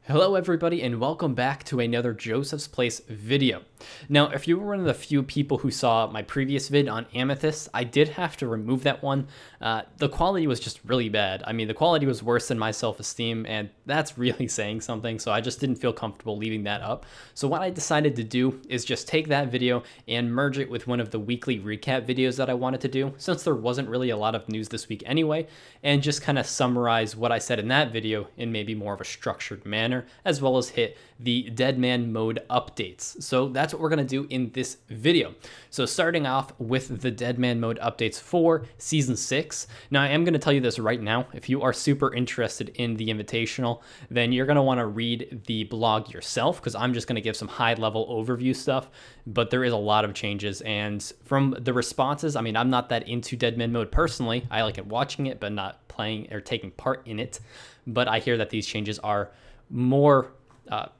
Hello everybody and welcome back to another Joseph's Place video. Now, if you were one of the few people who saw my previous vid on Amethyst, I did have to remove that one. The quality was just really bad. I mean, the quality was worse than my self-esteem, and that's really saying something, so I just didn't feel comfortable leaving that up. So what I decided to do is just take that video and merge it with one of the weekly recap videos that I wanted to do, since there wasn't really a lot of news this week anyway, and just kind of summarize what I said in that video in maybe more of a structured manner, as well as hit the Deadman mode updates. So that's what we're going to do in this video. So starting off with the Deadman mode updates for Season 6. Now I am going to tell you this right now. If you are super interested in the Invitational, then you're going to want to read the blog yourself, because I'm just going to give some high-level overview stuff, but there is a lot of changes. And from the responses, I mean, I'm not that into Deadman mode personally. I like it watching it, but not playing or taking part in it. But I hear that these changes are more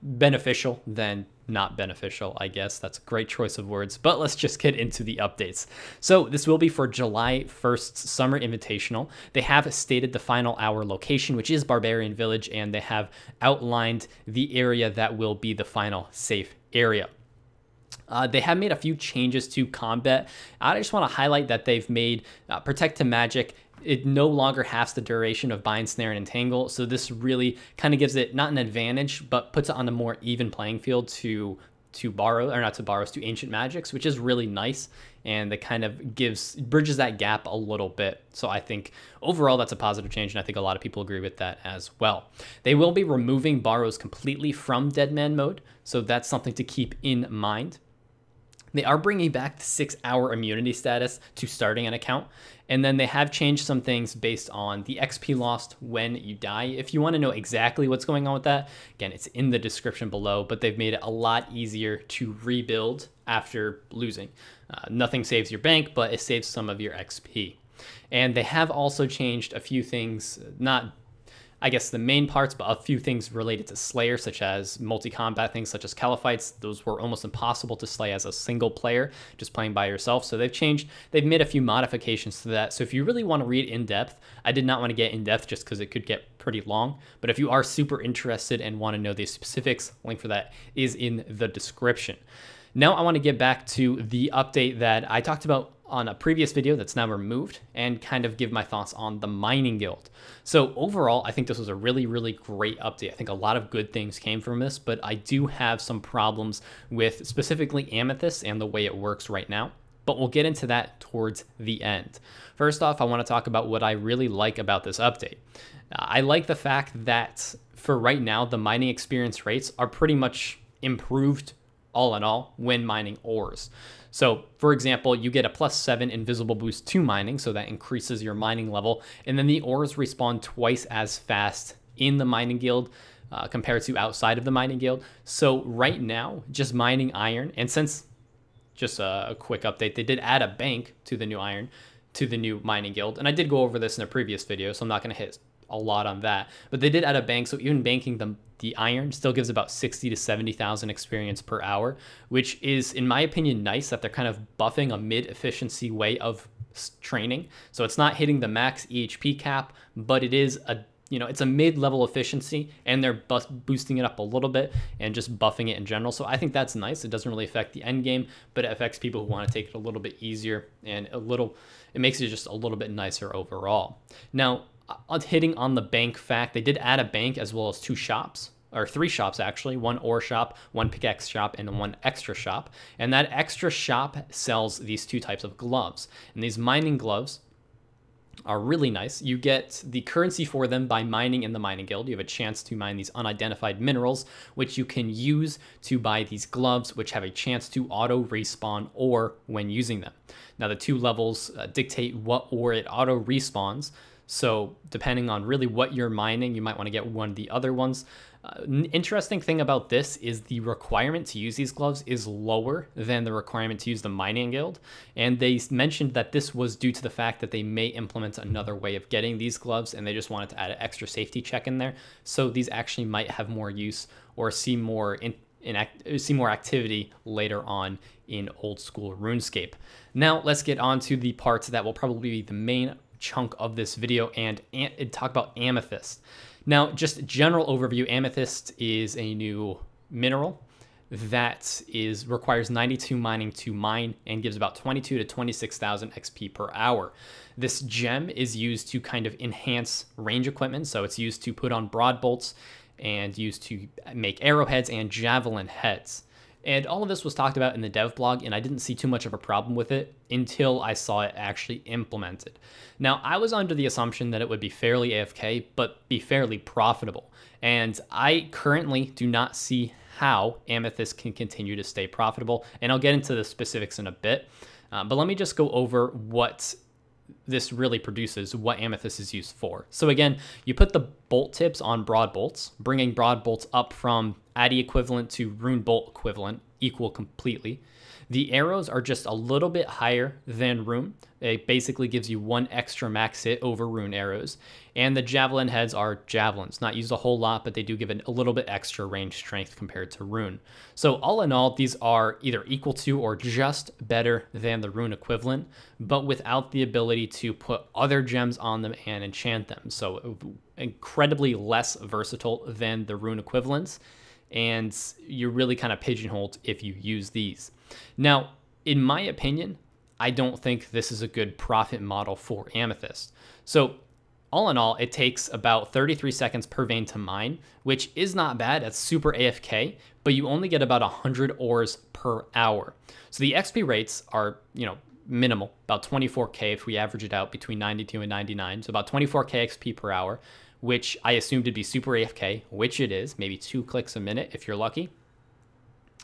beneficial than not beneficial, I guess. That's a great choice of words, but let's just get into the updates. So this will be for July 1st's Summer Invitational. They have stated the final hour location, which is Barbarian Village, and they have outlined the area that will be the final safe area. They have made a few changes to combat. I just want to highlight that they've made Protect to Magic. It no longer halves the duration of Bind, Snare, and Entangle, so this really kind of gives it not an advantage, but puts it on a more even playing field to Ancient Magics, which is really nice, and it kind of bridges that gap a little bit. So I think overall that's a positive change, and I think a lot of people agree with that as well. They will be removing borrows completely from Deadman mode, so that's something to keep in mind. They are bringing back the 6-hour immunity status to starting an account, and then they have changed some things based on the XP lost when you die. If you want to know exactly what's going on with that, again, it's in the description below, but they've made it a lot easier to rebuild after losing. Nothing saves your bank, but it saves some of your XP. And they have also changed a few things, not I guess the main parts, but a few things related to Slayer, such as multi-combat things such as Caliphites. Those were almost impossible to slay as a single player, just playing by yourself. So they've made a few modifications to that. So if you really want to read in depth, I did not want to get in depth just because it could get pretty long. But if you are super interested and want to know the specifics, link for that is in the description. Now I want to get back to the update that I talked about on a previous video that's now removed, and kind of give my thoughts on the Mining Guild. So overall, I think this was a really, really great update. I think a lot of good things came from this, but I do have some problems with specifically Amethyst and the way it works right now. But we'll get into that towards the end. First off, I want to talk about what I really like about this update. I like the fact that for right now, the mining experience rates are pretty much improved all in all when mining ores. So for example, you get a +7 invisible boost to mining, so that increases your mining level, and then the ores respawn twice as fast in the mining guild compared to outside of the mining guild. So right now, just mining iron, and since just a quick update, they did add a bank to the new mining guild, and I did go over this in a previous video, so I'm not going to hit a lot on that, but they did add a bank, so even banking the iron still gives about 60 to 70,000 experience per hour, which is, in my opinion, nice that they're kind of buffing a mid-efficiency way of training. So it's not hitting the max EHP cap, but it is it's a mid-level efficiency, and they're boosting it up a little bit and just buffing it in general. So I think that's nice. It doesn't really affect the end game, but it affects people who want to take it a little bit easier, and it makes it just a little bit nicer overall. Now, hitting on the bank fact, they did add a bank as well as 2 shops, or 3 shops actually, 1 ore shop, 1 pickaxe shop, and 1 extra shop. And that extra shop sells these 2 types of gloves. And these mining gloves are really nice. You get the currency for them by mining in the mining guild. You have a chance to mine these unidentified minerals, which you can use to buy these gloves, which have a chance to auto respawn ore when using them. Now the 2 levels dictate what ore it auto respawns. So depending on really what you're mining, you might want to get one of the other ones. Interesting thing about this is the requirement to use these gloves is lower than the requirement to use the mining guild. And they mentioned that this was due to the fact that they may implement another way of getting these gloves, and they just wanted to add an extra safety check in there. So these actually might have more use or see more activity later on in Old School Runescape. Now let's get on to the parts that will probably be the main chunk of this video and talk about Amethyst. Now, just general overview, Amethyst is a new mineral that requires 92 mining to mine and gives about 22 to 26,000 XP per hour. This gem is used to kind of enhance range equipment, so it's used to put on broad bolts and used to make arrowheads and javelin heads. And all of this was talked about in the dev blog, and I didn't see too much of a problem with it until I saw it actually implemented. Now, I was under the assumption that it would be fairly AFK, but be fairly profitable. And I currently do not see how Amethyst can continue to stay profitable, and I'll get into the specifics in a bit. But let me just go over what this really produces, what Amethyst is used for. So again, you put the bolt tips on broad bolts, bringing broad bolts up from Addy equivalent to rune bolt equivalent, equal completely. The arrows are just a little bit higher than rune. It basically gives you 1 extra max hit over rune arrows. And the javelin heads are javelins, not used a whole lot, but they do give it a little bit extra range strength compared to rune. So all in all, these are either equal to or just better than the rune equivalent, but without the ability to put other gems on them and enchant them. So incredibly less versatile than the rune equivalents, and you're really kind of pigeonholed if you use these. Now, in my opinion, I don't think this is a good profit model for Amethyst. So all in all, it takes about 33 seconds per vein to mine, which is not bad. That's super AFK, but you only get about 100 ores per hour. So the XP rates are, minimal, about 24k if we average it out between 92 and 99. So about 24k XP per hour, which I assumed to be super AFK, which it is, maybe 2 clicks a minute if you're lucky.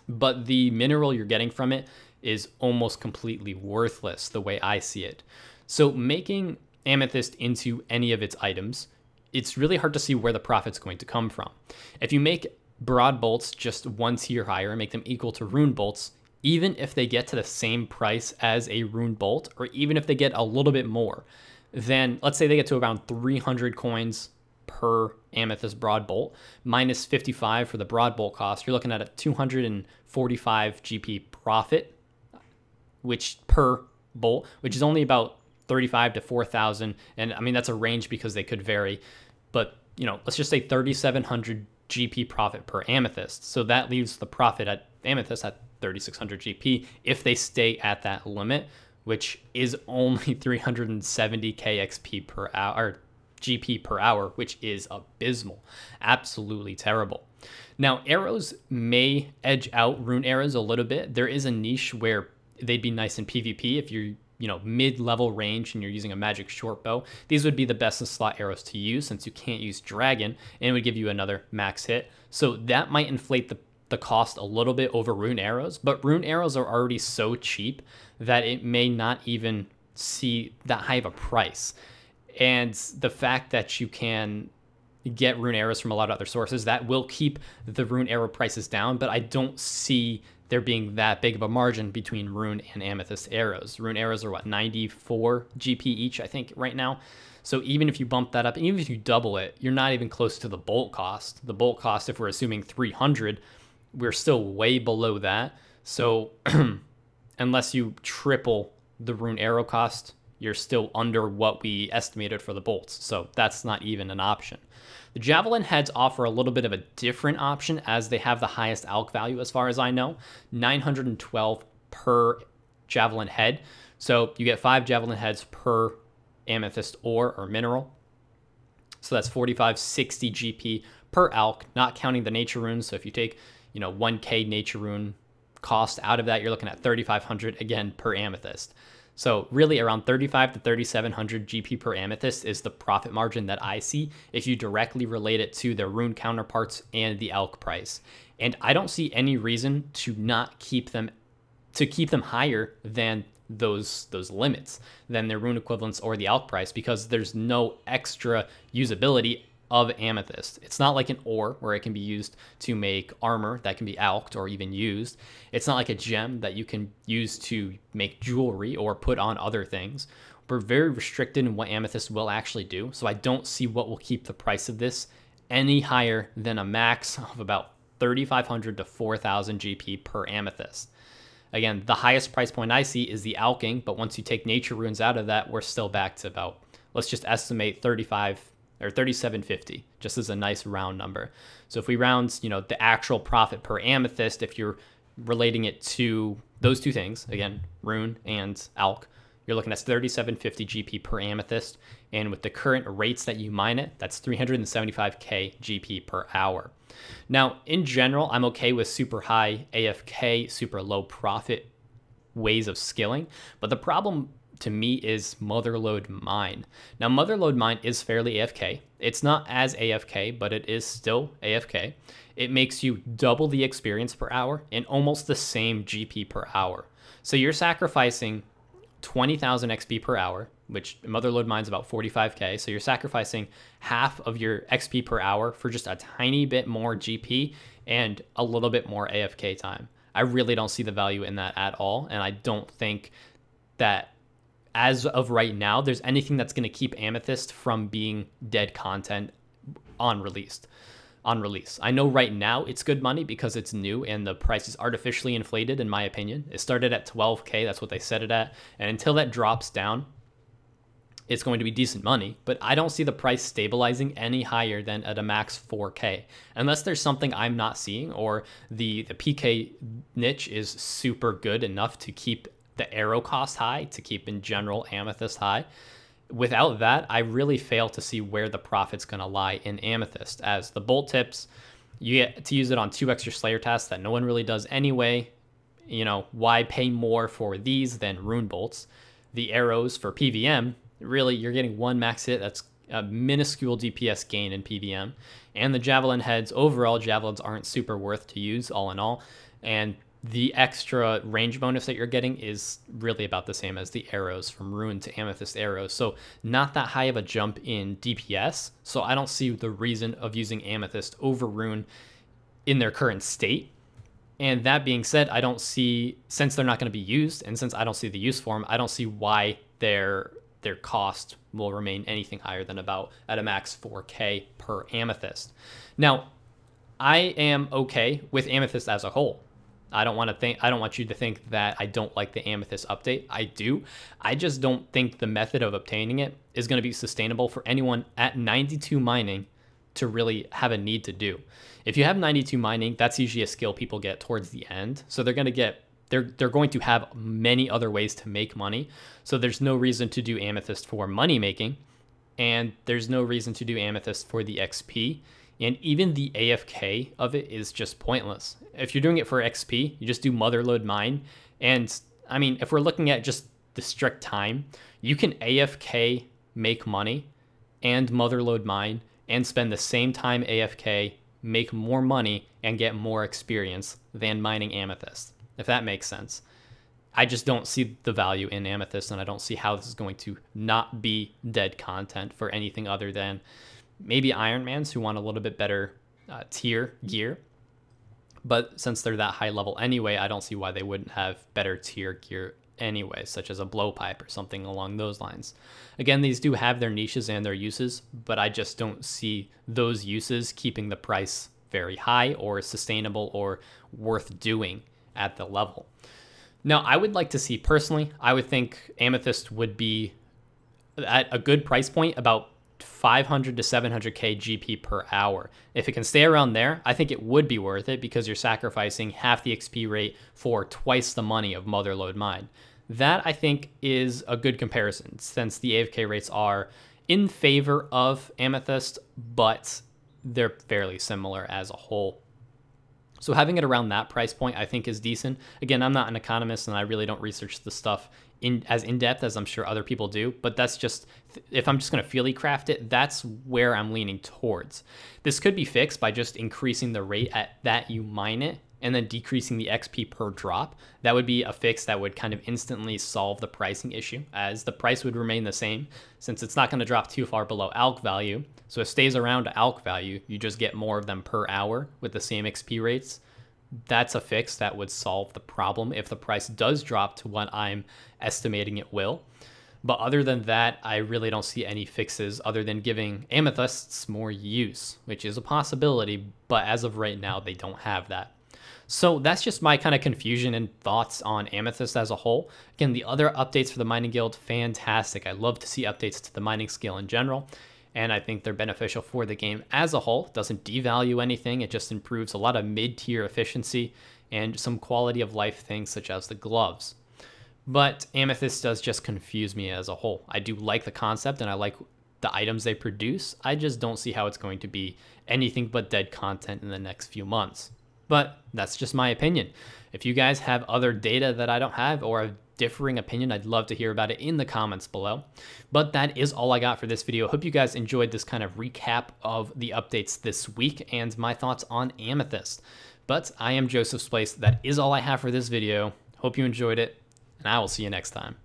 But the mineral you're getting from it is almost completely worthless the way I see it. So making Amethyst into any of its items, it's really hard to see where the profit's going to come from. If you make broad bolts just 1 tier higher and make them equal to rune bolts, even if they get to the same price as a rune bolt, or even if they get a little bit more, then let's say they get to around 300 coins per Amethyst broad bolt, minus 55 for the broad bolt cost, you're looking at a 245 GP profit, which per bolt, which is only about 35 to 4,000. And I mean, that's a range because they could vary, but let's just say 3,700 GP profit per Amethyst. So that leaves the profit at Amethyst at 3,600 GP if they stay at that limit, which is only 370k XP per hour, GP per hour, which is abysmal, absolutely terrible. Now, arrows may edge out rune arrows a little bit. There is a niche where they'd be nice in PvP if you're, mid-level range and you're using a magic short bow. These would be the best slot arrows to use since you can't use dragon, and it would give you another max hit. So that might inflate the cost a little bit over rune arrows, but rune arrows are already so cheap that it may not even see that high of a price. And the fact that you can get rune arrows from a lot of other sources, that will keep the rune arrow prices down, but I don't see there being that big of a margin between rune and amethyst arrows. Rune arrows are what, 94 GP each, I think, right now. So even if you bump that up, even if you double it, you're not even close to the bolt cost. The bolt cost, if we're assuming 300, we're still way below that. So unless you triple the rune arrow cost, you're still under what we estimated for the bolts. So that's not even an option. The javelin heads offer a little bit of a different option as they have the highest alch value as far as I know, 912 per javelin head. So you get 5 javelin heads per amethyst ore or mineral. So that's 4560 GP per alch, not counting the nature runes. So if you take, 1k nature rune cost out of that, you're looking at 3500 again per amethyst. So really around 35 to 3700 GP per amethyst is the profit margin that I see if you directly relate it to their rune counterparts and the alch price. And I don't see any reason to not keep them higher than those limits, than their rune equivalents or the alch price, because there's no extra usability of amethyst. It's not like an ore where it can be used to make armor that can be alched or even used. It's not like a gem that you can use to make jewelry or put on other things. We're very restricted in what amethyst will actually do, so I don't see what will keep the price of this any higher than a max of about 3,500 to 4,000 GP per amethyst. Again, the highest price point I see is the alching, but once you take nature runes out of that, we're still back to about, let's just estimate 35 or 3750, just as a nice round number. So if we round, the actual profit per amethyst, if you're relating it to those two things, again, rune and alch, you're looking at 3750 GP per amethyst. And with the current rates that you mine it, that's 375k GP per hour. Now, in general, I'm okay with super high AFK, super low profit ways of skilling, but the problem to me is Motherlode Mine. Now, Motherlode Mine is fairly AFK. It's not as AFK, but it is still AFK. It makes you double the experience per hour and almost the same GP per hour. So you're sacrificing 20,000 XP per hour, which Motherlode Mine's about 45k. So you're sacrificing half of your XP per hour for just a tiny bit more GP and a little bit more AFK time. I really don't see the value in that at all. And I don't think that as of right now, there's anything that's going to keep Amethyst from being dead content on release. I know right now it's good money because it's new and the price is artificially inflated, in my opinion. It started at 12k, that's what they set it at. And until that drops down, it's going to be decent money, but I don't see the price stabilizing any higher than at a max 4k, unless there's something I'm not seeing, or the PK niche is super good enough to keep the arrow cost high, to keep in general Amethyst high. Without that, I really fail to see where the profit's going to lie in Amethyst, as the bolt tips, you get to use it on 2 extra Slayer tasks that no one really does anyway. Why pay more for these than rune bolts? The arrows for PVM, really, you're getting 1 max hit. That's a minuscule DPS gain in PVM. And the javelin heads, overall, javelins aren't super worth to use all in all. And the extra range bonus that you're getting is really about the same as the arrows from rune to amethyst arrows. So not that high of a jump in DPS. So I don't see the reason of using amethyst over rune in their current state. And that being said, I don't see, since they're not going to be used, and since I don't see the use for them, I don't see why their cost will remain anything higher than about at a max 4k per amethyst. Now, I am okay with amethyst as a whole. I don't want you to think that I don't like the amethyst update. I do. I just don't think the method of obtaining it is going to be sustainable for anyone at 92 mining to really have a need to do. If you have 92 mining, that's usually a skill people get towards the end. So they're going to have many other ways to make money. So there's no reason to do amethyst for money making, and there's no reason to do amethyst for the XP. And even the AFK of it is just pointless. If you're doing it for XP, you just do Motherlode Mine. And I mean, if we're looking at just the strict time, you can AFK make money and Motherlode Mine and spend the same time AFK, make more money, and get more experience than mining amethyst, if that makes sense. I just don't see the value in amethyst, and I don't see how this is going to not be dead content for anything other than maybe Ironmans who want a little bit better tier gear. But since they're that high level anyway, I don't see why they wouldn't have better tier gear anyway, such as a blowpipe or something along those lines. Again, these do have their niches and their uses, but I just don't see those uses keeping the price very high or sustainable or worth doing at the level. Now, I would like to see, personally, I would think amethyst would be at a good price point, about 500 to 700k GP per hour. If it can stay around there, I think it would be worth it, because you're sacrificing half the XP rate for twice the money of Motherlode Mine. That, I think, is a good comparison, since the AFK rates are in favor of amethyst, but they're fairly similar as a whole. So having it around that price point, I think, is decent. Again, I'm not an economist, and I really don't research the stuff as in-depth as I'm sure other people do, but that's just, if I'm just going to feely craft it, that's where I'm leaning towards. This could be fixed by just increasing the rate at that you mine it and then decreasing the XP per drop. That would be a fix that would kind of instantly solve the pricing issue, as the price would remain the same since it's not going to drop too far below alch value. So it stays around alch value. You just get more of them per hour with the same XP rates. That's a fix that would solve the problem if the price does drop to what I'm estimating it will. But other than that, I really don't see any fixes other than giving amethysts more use, which is a possibility, but as of right now, they don't have that. So that's just my kind of confusion and thoughts on amethyst as a whole. Again, the other updates for the mining guild, fantastic. I love to see updates to the mining skill in general. and I think they're beneficial for the game as a whole. It doesn't devalue anything, it just improves a lot of mid-tier efficiency and some quality of life things such as the gloves. But Amethyst does just confuse me as a whole. I do like the concept and I like the items they produce. I just don't see how it's going to be anything but dead content in the next few months. But that's just my opinion. If you guys have other data that I don't have or a differing opinion, I'd love to hear about it in the comments below. But that is all I got for this video. Hope you guys enjoyed this kind of recap of the updates this week and my thoughts on Amethyst. But I am JosephsPlace. That is all I have for this video. Hope you enjoyed it, and I will see you next time.